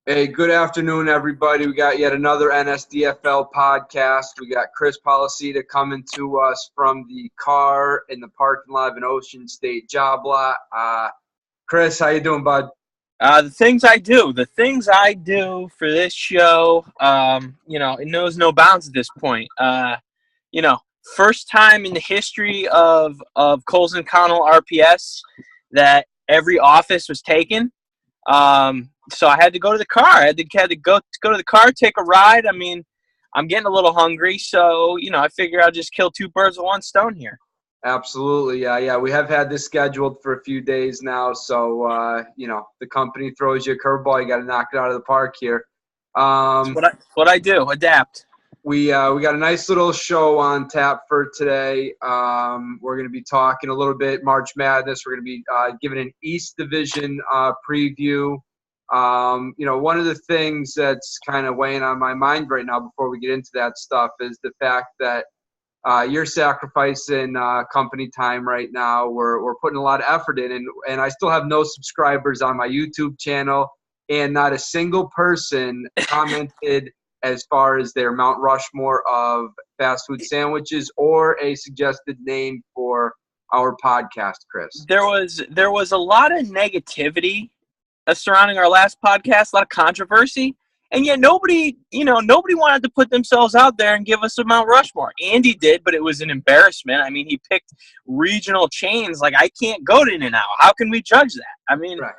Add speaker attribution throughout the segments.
Speaker 1: Hey, good afternoon, everybody. We got yet another nsdfl podcast. We got Chris Policita coming to us from the car in the parking lot of an Ocean State job lot. Chris, how you doing, bud?
Speaker 2: The things I do for this show, it knows no bounds at this point. You know, First time in the history of Coles and Connell RPS that every office was taken. So I had to go to the car. I had to go to the car, take a ride. I mean, I'm getting a little hungry, so I figure I'll just kill two birds with one stone here.
Speaker 1: Absolutely, yeah. We have had this scheduled for a few days now, so the company throws you a curveball. You got to knock it out of the park here.
Speaker 2: What I do, adapt.
Speaker 1: We got a nice little show on tap for today. We're going to be talking a little bit March Madness. We're going to be giving an East Division preview. One of the things that's kind of weighing on my mind right now before we get into that stuff is the fact that you're sacrificing company time right now. We're putting a lot of effort in, and I still have no subscribers on my YouTube channel, and not a single person commented as far as their Mount Rushmore of fast food sandwiches or a suggested name for our podcast, Chris.
Speaker 2: There was a lot of negativity surrounding our last podcast, a lot of controversy, and yet nobody wanted to put themselves out there and give us a Mount Rushmore. Andy did, but it was an embarrassment. I mean, he picked regional chains. Like, I can't go to In-N-Out. How can we judge that? I mean, right.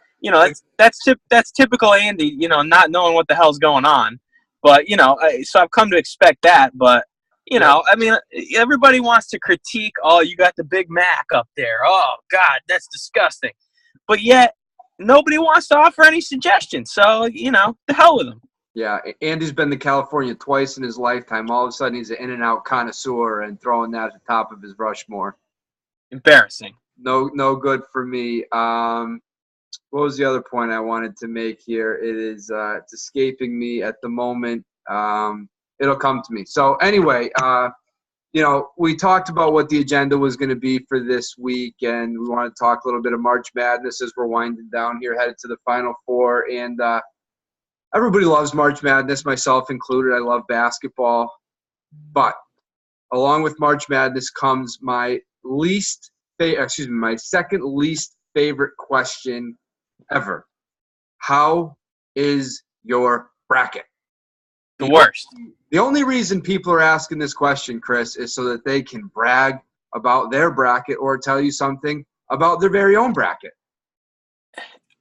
Speaker 2: That's typical Andy, not knowing what the hell's going on. But, so I've come to expect that. But, I mean, everybody wants to critique, oh, you got the Big Mac up there. Oh, God, that's disgusting. But yet, nobody wants to offer any suggestions. So, the hell with them.
Speaker 1: Yeah, Andy's been to California twice in his lifetime. All of a sudden, he's an In-N-Out connoisseur and throwing that at the top of his Rushmore.
Speaker 2: Embarrassing.
Speaker 1: No good for me. What was the other point I wanted to make here? It's escaping me at the moment. It'll come to me. So anyway, we talked about what the agenda was going to be for this week, and we want to talk a little bit of March Madness as we're winding down here, headed to the Final Four. And everybody loves March Madness, myself included. I love basketball. But along with March Madness comes my second least favorite question ever. How is your bracket?
Speaker 2: The worst.
Speaker 1: The only reason people are asking this question, Chris, is so that they can brag about their bracket or tell you something about their very own bracket.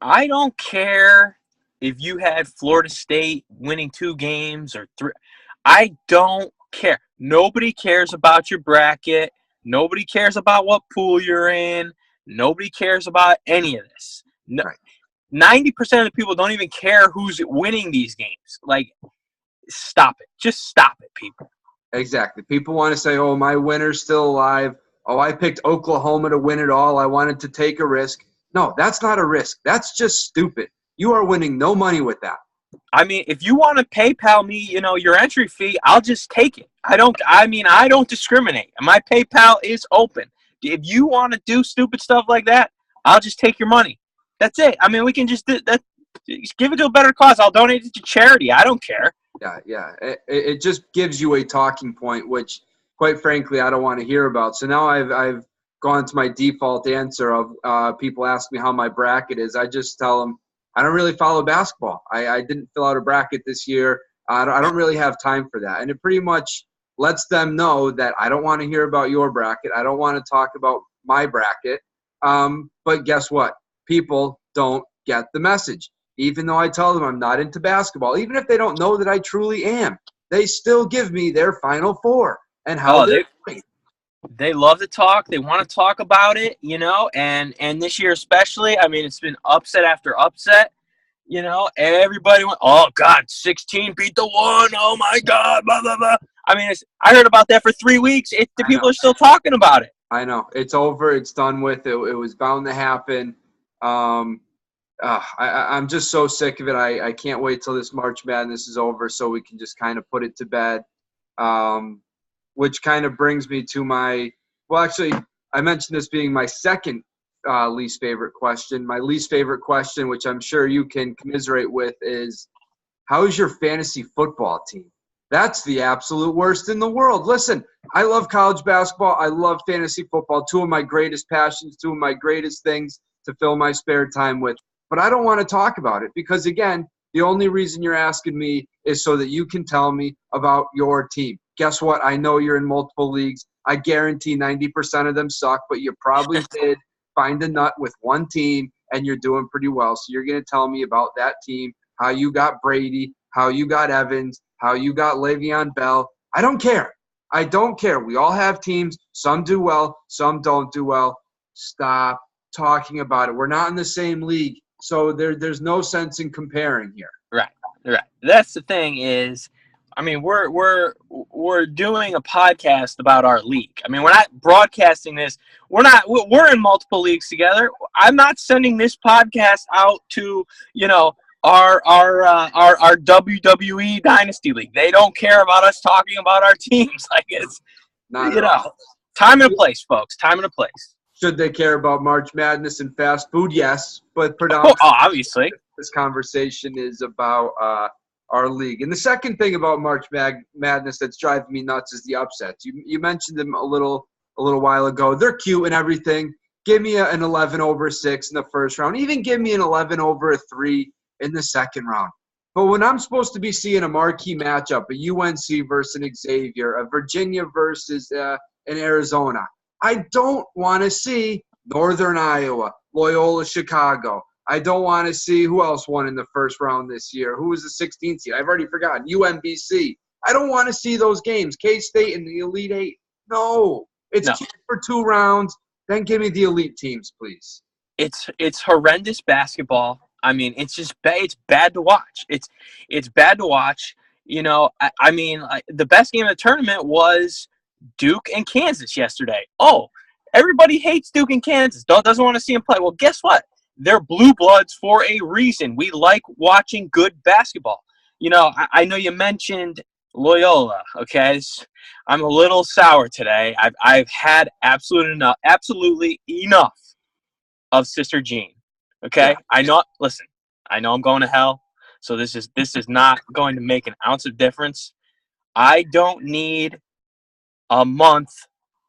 Speaker 2: I don't care if you had Florida State winning 2 games or 3. I don't care. Nobody cares about your bracket. Nobody cares about what pool you're in. Nobody cares about any of this. No, right. 90% of the people don't even care who's winning these games. Like, stop it. Just stop it, people.
Speaker 1: Exactly. People want to say, oh, my winner's still alive. Oh, I picked Oklahoma to win it all. I wanted to take a risk. No, that's not a risk. That's just stupid. You are winning no money with that.
Speaker 2: I mean, if you want to PayPal me, your entry fee, I'll just take it. I don't discriminate. My PayPal is open. If you want to do stupid stuff like that, I'll just take your money. That's it. I mean, we can just do that. Just give it to a better cause. I'll donate it to charity. I don't care.
Speaker 1: Yeah. It just gives you a talking point, which, quite frankly, I don't want to hear about. So now I've gone to my default answer of people ask me how my bracket is. I just tell them I don't really follow basketball. I didn't fill out a bracket this year. I don't really have time for that. And it pretty much lets them know that I don't want to hear about your bracket. I don't want to talk about my bracket. But guess what? People don't get the message. Even though I tell them I'm not into basketball, even if they don't know that I truly am, they still give me their Final Four and how they're playing.
Speaker 2: They love to talk. They want to talk about it, and this year especially, I mean, it's been upset after upset, everybody went, oh, God, 16 beat the 1. Oh, my God, blah, blah, blah. I mean, I heard about that for 3 weeks. The people are still talking about it.
Speaker 1: I know. It's over. It's done with. It was bound to happen. I'm just so sick of it. I can't wait till this March Madness is over so we can just kind of put it to bed. Which kind of brings me to I mentioned this being my second least favorite question. My least favorite question, which I'm sure you can commiserate with, is How's your fantasy football team? That's the absolute worst in the world. Listen, I love college basketball. I love fantasy football. Two of my greatest passions, two of my greatest things to fill my spare time with. But I don't want to talk about it because, again, the only reason you're asking me is so that you can tell me about your team. Guess what? I know you're in multiple leagues. I guarantee 90% of them suck, but you probably did find a nut with one team, and you're doing pretty well. So you're going to tell me about that team, how you got Brady, how you got Evans, how you got Le'Veon Bell. I don't care. I don't care. We all have teams. Some do well. Some don't do well. Stop talking about it. We're not in the same league, so there's no sense in comparing here.
Speaker 2: Right. That's the thing is, I mean, we're doing a podcast about our league. I mean, we're not broadcasting this. We're in multiple leagues together. I'm not sending this podcast out to, our WWE Dynasty League. They don't care about us talking about our teams. Like, it's
Speaker 1: Not at all.
Speaker 2: Time and a place, folks. Time and a place.
Speaker 1: Should they care about March Madness and fast food? Yes, but predominantly,
Speaker 2: obviously,
Speaker 1: this conversation is about our league. And the second thing about March Madness that's driving me nuts is the upsets. You mentioned them a little while ago. They're cute and everything. Give me an 11-6 in the first round. Even give me an 11-3 in the second round. But when I'm supposed to be seeing a marquee matchup, a UNC versus an Xavier, a Virginia versus an Arizona, I don't want to see Northern Iowa, Loyola Chicago. I don't want to see who else won in the first round this year. Who was the 16th seed? I've already forgotten. UMBC. I don't want to see those games. K-State in the Elite Eight. No. It's cute for 2 rounds. Then give me the elite teams, please.
Speaker 2: It's horrendous basketball. I mean, it's just it's bad to watch. It's bad to watch. I mean, the best game of the tournament was Duke and Kansas yesterday. Oh, everybody hates Duke and Kansas. Doesn't want to see them play. Well, guess what? They're blue bloods for a reason. We like watching good basketball. I know you mentioned Loyola. Okay, I'm a little sour today. I've had absolutely enough of Sister Jean. Okay, yeah. I know I'm going to hell, so this is not going to make an ounce of difference. I don't need a month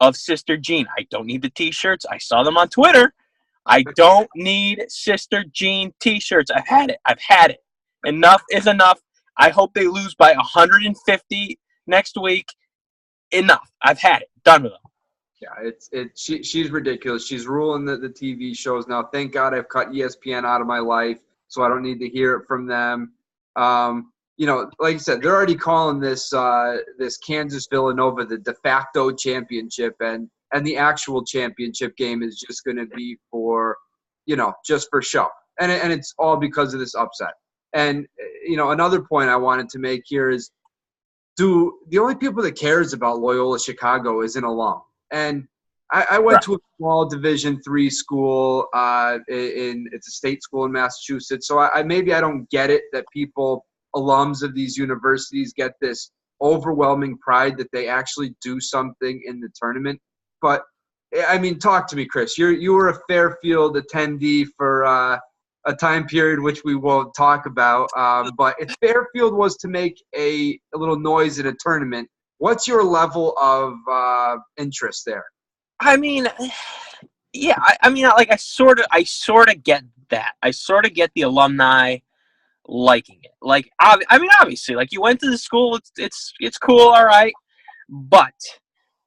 Speaker 2: of Sister Jean. I don't need the T-shirts. I saw them on Twitter. I don't need Sister Jean T-shirts. I've had it. Enough is enough. I hope they lose by 150 next week. Enough. I've had it. Done with them.
Speaker 1: Yeah, she's ridiculous. She's ruling the TV shows now. Thank God I've cut ESPN out of my life, so I don't need to hear it from them. Like you said, they're already calling this Kansas Villanova the de facto championship, and the actual championship game is just going to be for, just for show, and it's all because of this upset. And another point I wanted to make here is, the only people that cares about Loyola Chicago is an alum. And I went to a small Division III school. It's a state school in Massachusetts. So maybe I don't get it that alums of these universities get this overwhelming pride that they actually do something in the tournament. But I mean, talk to me, Chris. You were a Fairfield attendee for a time period which we won't talk about. But if Fairfield was to make a little noise in a tournament, what's your level of interest there?
Speaker 2: I mean, yeah. I sort of get that. I sort of get the alumni liking it. Like, obviously, like, you went to the school. It's cool, all right. But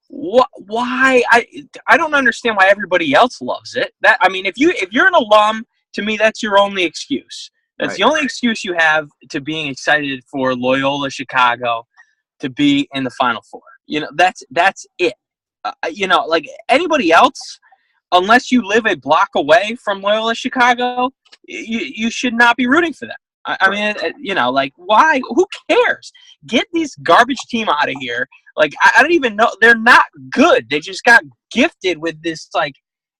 Speaker 2: why? I don't understand why everybody else loves it. If you're an alum, to me, that's your only excuse. That's right. The only excuse you have to being excited for Loyola Chicago to be in the Final Four. That's it. Like anybody else, unless you live a block away from Loyola Chicago, you should not be rooting for them. I mean, like, why? Who cares? Get this garbage team out of here. Like, I don't even know. They're not good. They just got gifted with this, like,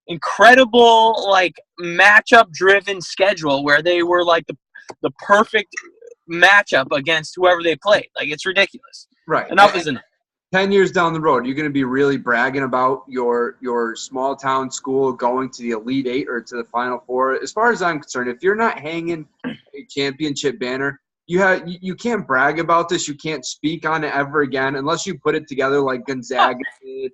Speaker 2: incredible, like, matchup-driven schedule where they were, like, the perfect matchup against whoever they played. Like, it's ridiculous.
Speaker 1: Right.
Speaker 2: Enough is enough.
Speaker 1: 10 years down the road, you're going to be really bragging about your small town school going to the Elite Eight or to the Final Four. As far as I'm concerned, if you're not hanging a championship banner, you can't brag about this. You can't speak on it ever again unless you put it together like Gonzaga did.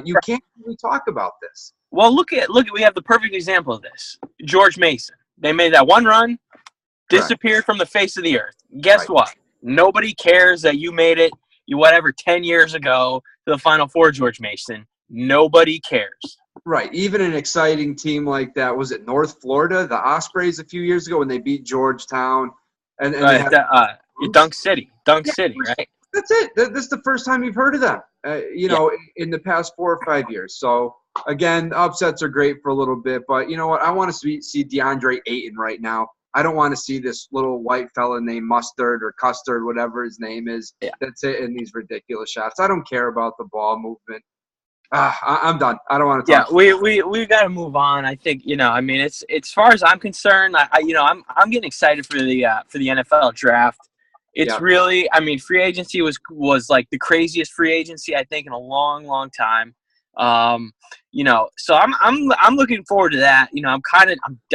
Speaker 1: You can't really talk about this.
Speaker 2: Well, look at we have the perfect example of this. George Mason. They made that one run, disappeared from the face of the earth. Guess what? Nobody cares that you made it, 10 years ago to the Final Four, George Mason. Nobody cares.
Speaker 1: Right. Even an exciting team like that, was it North Florida, the Ospreys a few years ago when they beat Georgetown? And they had
Speaker 2: Dunk City, right?
Speaker 1: That's it. That's the first time you've heard of them, in the past 4 or 5 years. So, again, upsets are great for a little bit. But you know what? I want to see DeAndre Ayton right now. I don't want to see this little white fella named Mustard or Custard, whatever his name is, that's hitting these ridiculous shots. I don't care about the ball movement. I'm done. I don't want to talk.
Speaker 2: Yeah, we've got to move on. I think it's as far as I'm concerned. I'm getting excited for the NFL draft. It's really, free agency was like the craziest free agency I think in a long, long time. So I'm looking forward to that.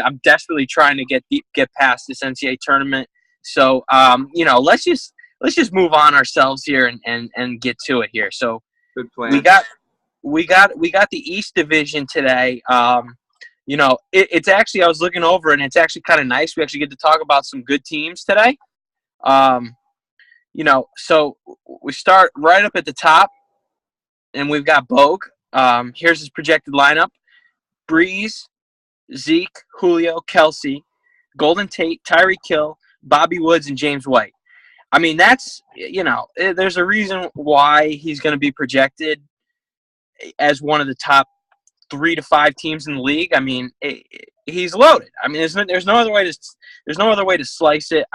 Speaker 2: I'm desperately trying to get past this NCAA tournament. So let's just move on ourselves here and get to it here. So
Speaker 1: good plan.
Speaker 2: We got the East Division today. It's actually, I was looking over and it's actually kind of nice. We actually get to talk about some good teams today. So we start right up at the top, and we've got Bogue. Here's his projected lineup: Breeze, Zeke, Julio, Kelsey, Golden Tate, Tyreek Hill, Bobby Woods, and James White. That's, there's a reason why he's going to be projected as one of the top 3 to 5 teams in the league. He's loaded. There's no other way to slice it.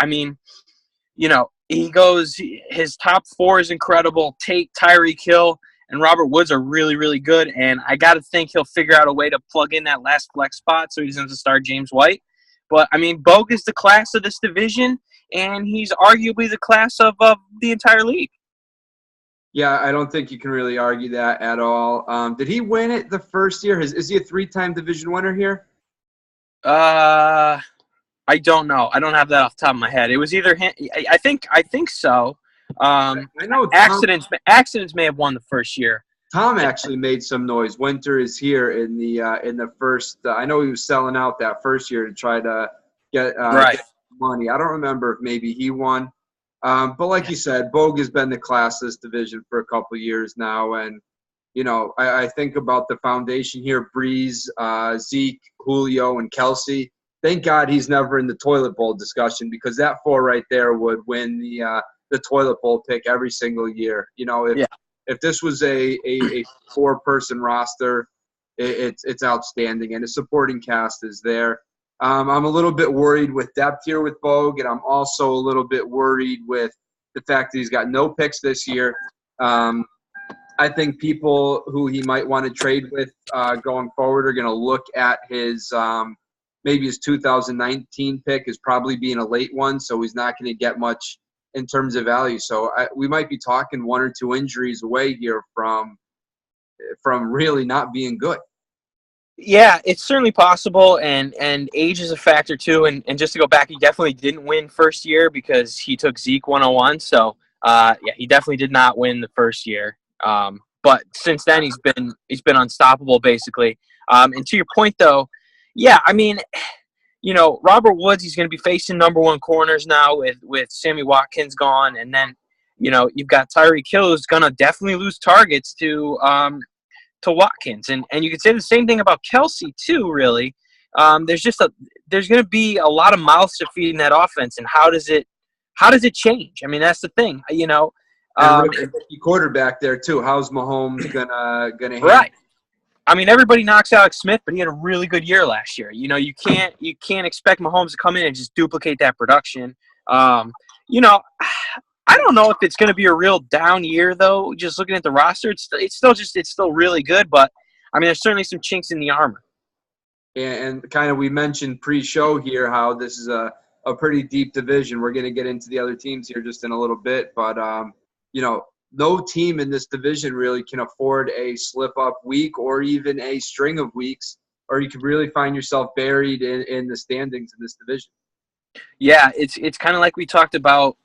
Speaker 2: He goes, his top 4 is incredible. Tate, Tyreek Hill, and Robert Woods are really, really good. And I got to think he'll figure out a way to plug in that last flex spot so he doesn't have to start James White. But, Bogue is the class of this division, and he's arguably the class of the entire league.
Speaker 1: Yeah, I don't think you can really argue that at all. Did he win it the first year? Is he a 3-time division winner here?
Speaker 2: I don't know. I don't have that off the top of my head. It was either him. I think so.
Speaker 1: I know
Speaker 2: accidents may have won the first year.
Speaker 1: Tom actually made some noise. Winter is here in the first. I know he was selling out that first year to try to get money. I don't remember if maybe he won. But like you said, Bogue has been the class of this division for a couple of years now. And, I think about the foundation here: Breeze, Zeke, Julio, and Kelsey. Thank God he's never in the toilet bowl discussion, because that 4 right there would win the toilet bowl pick every single year. If this was a 4-person roster, it's outstanding. And the supporting cast is there. I'm a little bit worried with depth here with Bogue, and I'm also a little bit worried with the fact that he's got no picks this year. I think people who he might want to trade with going forward are going to look at his maybe his 2019 pick as probably being a late one, so he's not going to get much in terms of value. So we might be talking 1 or 2 injuries away here from really not being good.
Speaker 2: Yeah, it's certainly possible, and age is a factor too. And just to go back, he definitely didn't win first year because he took Zeke 101. So he definitely did not win the first year. But since then, he's been unstoppable basically. And to your point though, Robert Woods, he's going to be facing number 1 corners now with Sammy Watkins gone, and then you've got Tyreek Hill, who's going to definitely lose targets to Watkins, and you could say the same thing about Kelsey too. Really, there's going to be a lot of mouths to feed in that offense, and how does it change? That's the thing,
Speaker 1: quarterback there too. How's Mahomes gonna handle?
Speaker 2: Right. Everybody knocks Alex Smith, but he had a really good year last year. You can't expect Mahomes to come in and just duplicate that production. I don't know if it's going to be a real down year though. Just looking at the roster, it's still really good, but there's certainly some chinks in the armor.
Speaker 1: And kind of we mentioned pre-show here how this is a pretty deep division. We're going to get into the other teams here just in a little bit, but no team in this division really can afford a slip-up week or even a string of weeks, or you could really find yourself buried in the standings in this division.
Speaker 2: Yeah, it's kind of like we talked about.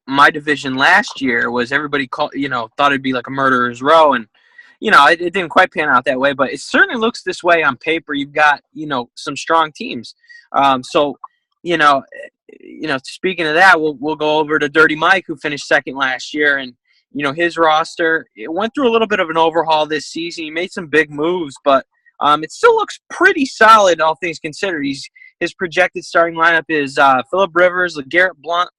Speaker 2: My division last year was everybody thought it'd be like a murderer's row, and it didn't quite pan out that way, but it certainly looks this way on paper. You've got some strong teams. So you know, speaking of that, we'll go over to Dirty Mike, who finished second last year, and his roster, it went through a little bit of an overhaul this season. He made some big moves, but it still looks pretty solid, all things considered. His projected starting lineup is Phillip Rivers, LeGarrette Blount,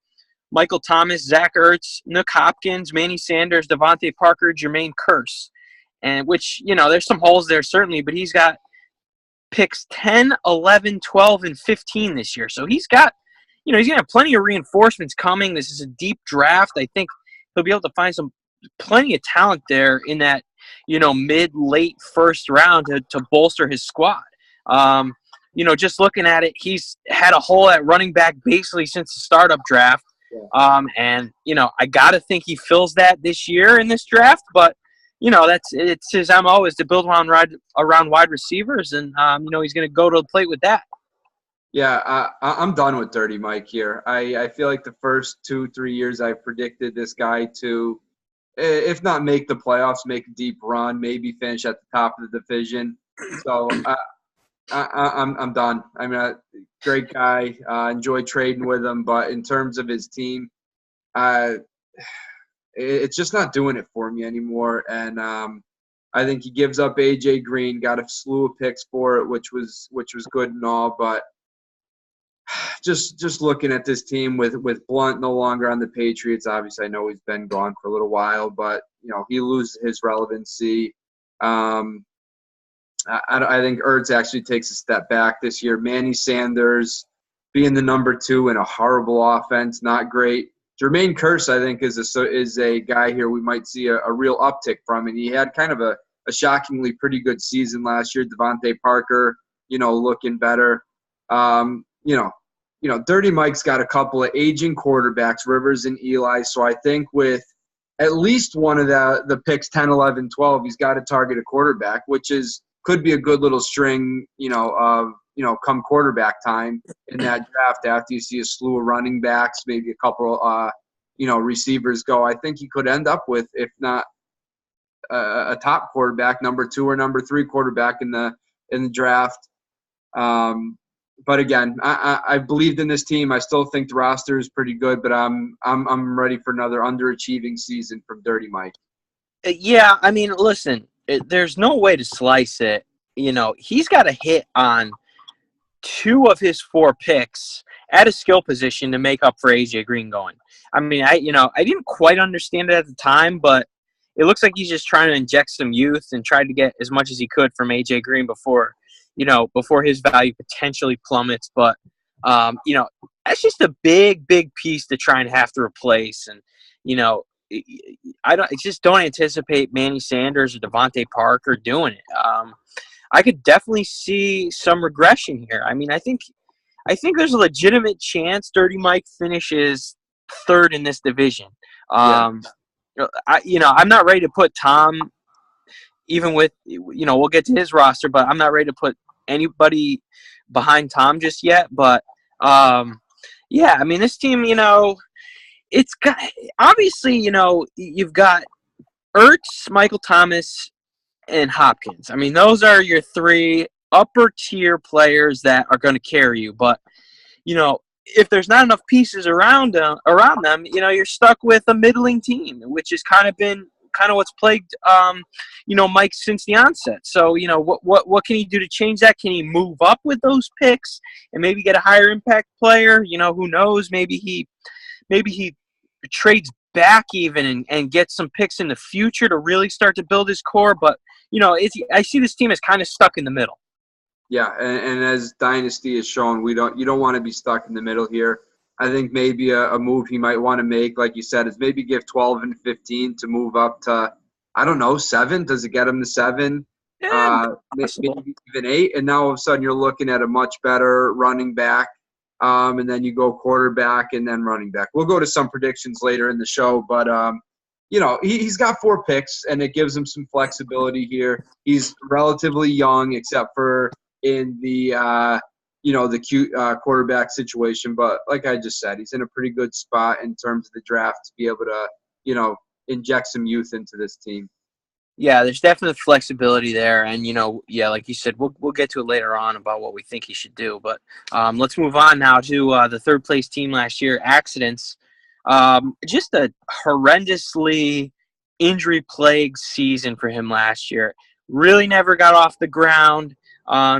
Speaker 2: Michael Thomas, Zach Ertz, Nick Hopkins, Manny Sanders, Devontae Parker, Jermaine Kearse. And which, there's some holes there certainly, but he's got picks 10, 11, 12, and 15 this year. So he's got, he's going to have plenty of reinforcements coming. This is a deep draft. I think he'll be able to find plenty of talent there in that, mid-late first round to bolster his squad. Just looking at it, he's had a hole at running back basically since the startup draft. And I got to think he fills that this year in this draft, but it's his MO is to build around wide receivers, and he's going to go to the plate with that.
Speaker 1: Yeah, I'm done with Dirty Mike here. I feel like the first 2-3 years I predicted this guy to, if not make the playoffs, make a deep run, maybe finish at the top of the division. So I'm done. I mean, great guy. Enjoy trading with him, but in terms of his team, it's just not doing it for me anymore. And I think he gives up A.J. Green, got a slew of picks for it, which was good and all. But just looking at this team with Blount no longer on the Patriots, obviously I know he's been gone for a little while, but he loses his relevancy. I think Ertz actually takes a step back this year. Manny Sanders being the number 2 in a horrible offense, not great. Jermaine Kearse, I think, is a guy here we might see a real uptick from, and he had kind of a shockingly pretty good season last year. Devontae Parker, looking better. Dirty Mike's got a couple of aging quarterbacks, Rivers and Eli, so I think with at least one of the picks 10, 11, 12, he's got to target a quarterback, which could be a good little string, of come quarterback time in that draft after you see a slew of running backs, maybe a couple, receivers go. I think he could end up with, if not a top quarterback, number 2 or number 3 quarterback in the draft. But again, I believed in this team. I still think the roster is pretty good, but I'm ready for another underachieving season from Dirty Mike.
Speaker 2: Yeah, I mean, listen, there's no way to slice it. He's got a hit on 2 of his 4 picks at a skill position to make up for AJ Green going. I mean, I didn't quite understand it at the time, but it looks like he's just trying to inject some youth and tried to get as much as he could from AJ Green before his value potentially plummets. But that's just a big piece to try and have to replace. And I just don't anticipate Manny Sanders or Devontae Parker doing it. I could definitely see some regression here. I mean, I think there's a legitimate chance Dirty Mike finishes 3rd in this division. I'm not ready to put Tom, even with, we'll get to his roster, but I'm not ready to put anybody behind Tom just yet. But, yeah, I mean, this team, it's got, obviously, you've got Ertz, Michael Thomas, and Hopkins. I mean, those are your 3 upper-tier players that are going to carry you. But, if there's not enough pieces around them, you're stuck with a middling team, which has kind of been what's plagued, Mike since the onset. So, what can he do to change that? Can he move up with those picks and maybe get a higher impact player? Who knows? Maybe he trades back even and gets some picks in the future to really start to build his core. But, I see this team as kind of stuck in the middle.
Speaker 1: Yeah, and as Dynasty has shown, you don't want to be stuck in the middle here. I think maybe a move he might want to make, like you said, is maybe give 12 and 15 to move up to, I don't know, 7. Does it get him to 7?
Speaker 2: Yeah,
Speaker 1: maybe even 8. And now all of a sudden you're looking at a much better running back. And then you go quarterback and then running back. We'll go to some predictions later in the show, but he's got 4 picks, and it gives him some flexibility here. He's relatively young, except for in the the cute quarterback situation. But like I just said, he's in a pretty good spot in terms of the draft to be able to, inject some youth into this team.
Speaker 2: Yeah, there's definitely flexibility there, and like you said, we'll get to it later on about what we think he should do. But let's move on now to the third place team last year, Accidents. Just a horrendously injury-plagued season for him last year. Really never got off the ground.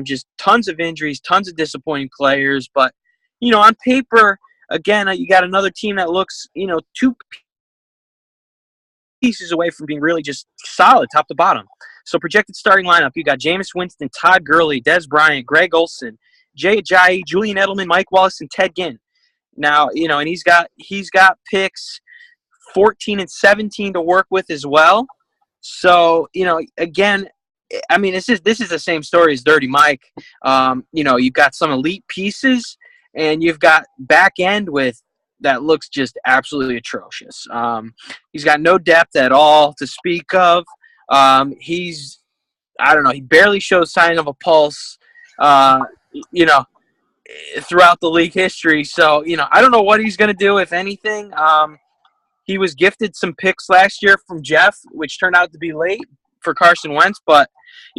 Speaker 2: Just tons of injuries, tons of disappointing players. But on paper, again, you got another team that looks two pieces away from being really just solid top to bottom. So projected starting lineup, you got Jameis Winston, Todd Gurley, Dez Bryant, Greg Olsen, Jay Ajayi, Julian Edelman, Mike Wallace, and Ted Ginn. Now, and he's got picks 14 and 17 to work with as well. So, again, I mean, this is the same story as Dirty Mike. You've got some elite pieces, and you've got back end with that looks just absolutely atrocious. He's got no depth at all to speak of. He barely shows sign of a pulse, throughout the league history. So, I don't know what he's going to do, if anything. He was gifted some picks last year from Jeff, which turned out to be late for Carson Wentz. But,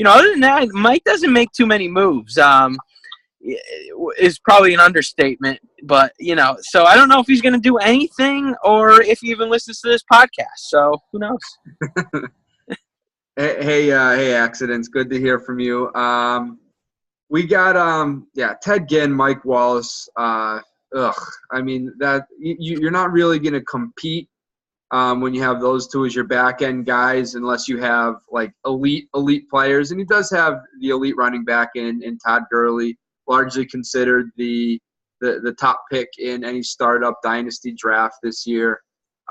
Speaker 2: other than that, Mike doesn't make too many moves. Is probably an understatement, but so I don't know if he's going to do anything or if he even listens to this podcast. So who knows?
Speaker 1: Hey, Accidents. Good to hear from you. We got Ted Ginn, Mike Wallace. I mean that you're not really going to compete when you have those two as your back end guys, unless you have like elite players. And he does have the elite running back in Todd Gurley, largely considered the top pick in any startup dynasty draft this year.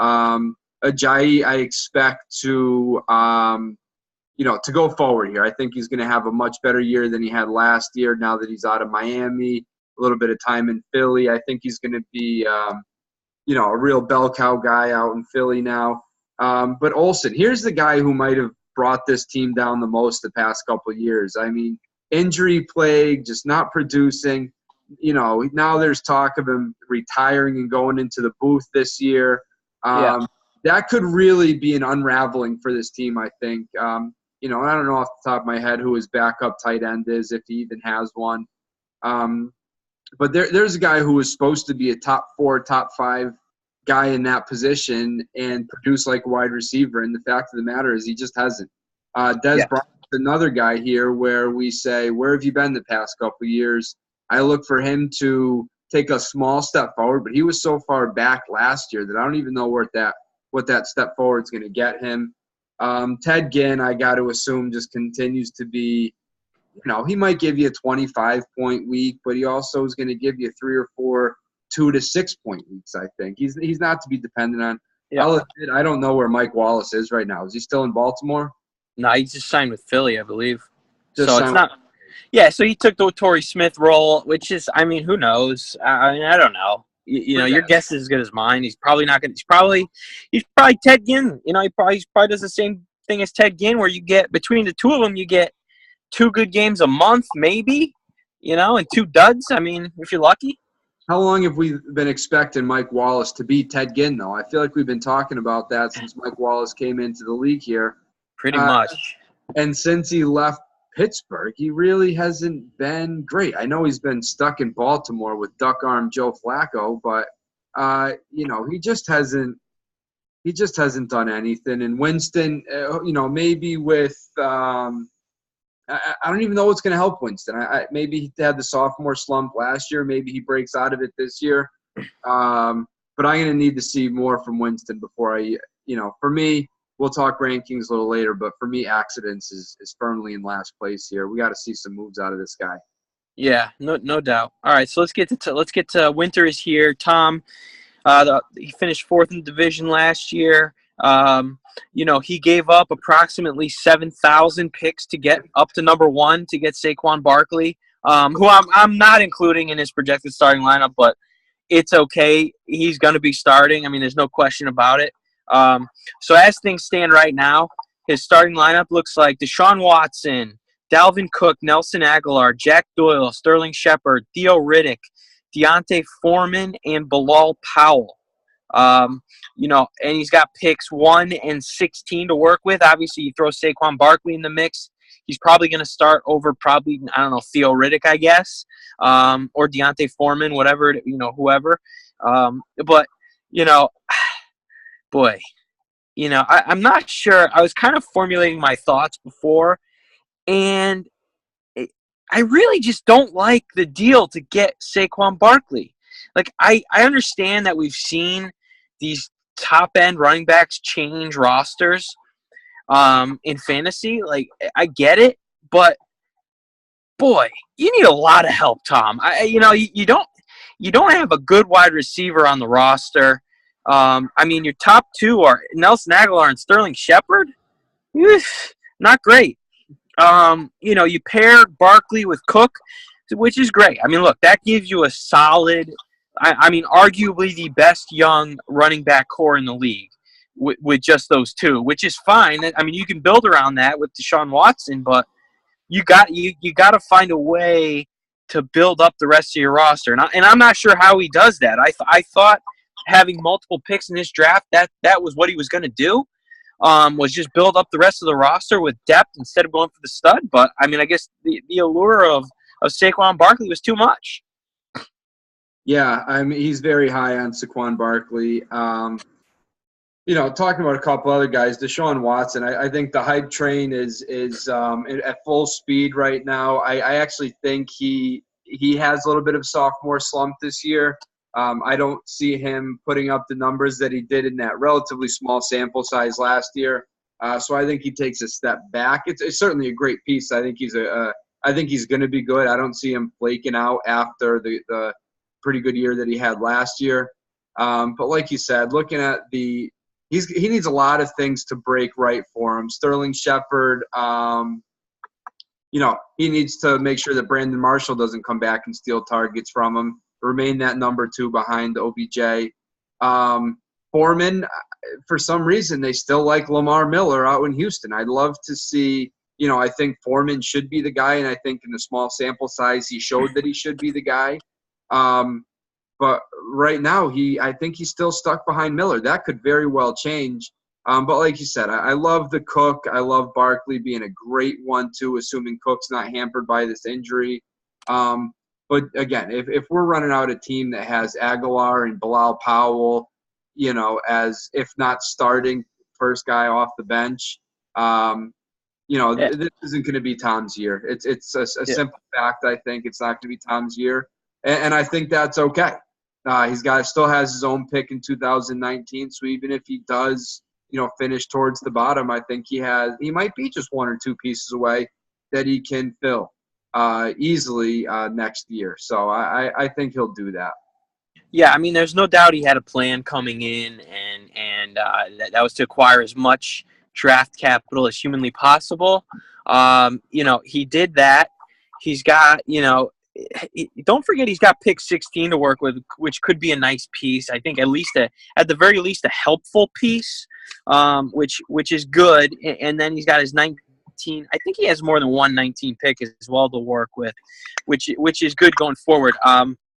Speaker 1: Ajayi, I expect to go forward here. I think he's going to have a much better year than he had last year now that he's out of Miami, a little bit of time in Philly. I think he's going to be, a real bell cow guy out in Philly now. But Olsen, here's the guy who might have brought this team down the most the past couple of years. I mean, injury plague, just not producing. Now there's talk of him retiring and going into the booth this year. That could really be an unraveling for this team, I think. I don't know off the top of my head who his backup tight end is, if he even has one. But there's a guy who was supposed to be a top 4, top 5 guy in that position and produce like a wide receiver. And the fact of the matter is he just hasn't. Dez Bryant, another guy here where we say, where have you been the past couple of years? I look for him to take a small step forward, but he was so far back last year that I don't even know what that step forward is going to get him. Ted Ginn, I got to assume, just continues to be, he might give you a 25-point week, but he also is going to give you 3 or 4 2 to 6 point weeks. I think he's not to be dependent on. Yeah. I'll admit, I don't know where Mike Wallace is right now. Is he still in Baltimore?
Speaker 2: No, he just signed with Philly, I believe. So it's not. Yeah, so he took the Torrey Smith role, which is, I mean, who knows? I don't know. Your guess is as good as mine. He's probably not going to. He's probably Ted Ginn. He probably does the same thing as Ted Ginn, where you get between the two of them, you get 2 good games a month, maybe. And 2 duds. I mean, if you're lucky.
Speaker 1: How long have we been expecting Mike Wallace to be Ted Ginn, though? I feel like we've been talking about that since Mike Wallace came into the league here.
Speaker 2: Pretty much.
Speaker 1: And since he left Pittsburgh, he really hasn't been great. I know he's been stuck in Baltimore with duck arm Joe Flacco, but he just hasn't done anything. And Winston, maybe with I don't even know what's going to help Winston. Maybe he had the sophomore slump last year. Maybe he breaks out of it this year. But I'm going to need to see more from Winston before for me, we'll talk rankings a little later, but for me, Accidents is firmly in last place here. We got to see some moves out of this guy.
Speaker 2: Yeah, no doubt. All right, so let's get to Winter is here. Tom, he finished 4th in the division last year. He gave up approximately 7,000 picks to get up to number 1 to get Saquon Barkley, who I'm not including in his projected starting lineup, but it's okay. He's going to be starting. I mean, there's no question about it. So as things stand right now, his starting lineup looks like Deshaun Watson, Dalvin Cook, Nelson Aguilar, Jack Doyle, Sterling Shepard, Theo Riddick, Deontay Foreman, and Bilal Powell. And he's got picks 1 and 16 to work with. Obviously, you throw Saquon Barkley in the mix. He's probably going to start over Theo Riddick, I guess, or Deontay Foreman, whatever, whoever. But, boy, I'm not sure. I was kind of formulating my thoughts before, and I really just don't like the deal to get Saquon Barkley. Like, I understand that we've seen these top-end running backs change rosters in fantasy. Like, I get it, but, boy, you need a lot of help, Tom. You don't have a good wide receiver on the roster. Your top 2 are Nelson Aguilar and Sterling Shepard. Not great. You pair Barkley with Cook, which is great. Look, that gives you a solid, arguably the best young running back core in the league with just those 2, which is fine. You can build around that with Deshaun Watson, but you got to find a way to build up the rest of your roster. And I'm not sure how he does that. I thought having multiple picks in this draft, that was what he was going to do. Was just build up the rest of the roster with depth instead of going for the stud. But, I guess the allure of Saquon Barkley was too much.
Speaker 1: Yeah, he's very high on Saquon Barkley. Talking about a couple other guys, Deshaun Watson, I think the hype train is at full speed right now. I actually think he has a little bit of sophomore slump this year. I don't see him putting up the numbers that he did in that relatively small sample size last year. So I think he takes a step back. It's certainly a great piece. I think he's going to be good. I don't see him flaking out after the pretty good year that he had last year. But like you said, looking at he needs a lot of things to break right for him. Sterling Shepard, he needs to make sure that Brandon Marshall doesn't come back and steal targets from him. Remain that number 2 behind OBJ. Foreman, for some reason, they still like Lamar Miller out in Houston. I'd love to see, I think Foreman should be the guy, and I think in the small sample size he showed that he should be the guy. But right now, I think he's still stuck behind Miller. That could very well change. But like you said, I love the Cook. I love Barkley being a great 1-2, assuming Cook's not hampered by this injury. But again, if we're running out a team that has Aguilar and Bilal Powell, as if not starting first guy off the bench, this isn't going to be Tom's year. It's a simple fact. I think it's not going to be Tom's year, and I think that's okay. Still has his own pick in 2019. So even if he does, finish towards the bottom, I think he might be just 1 or 2 pieces away that he can fill easily next year. So I think he'll do that.
Speaker 2: Yeah, there's no doubt he had a plan coming in, and that was to acquire as much draft capital as humanly possible. He did that. He's got, don't forget he's got pick 16 to work with, which could be a nice piece. I think at the very least a helpful piece, which is good. And then he's got his 19. I think he has more than one 19 pick as well to work with, which is good going forward.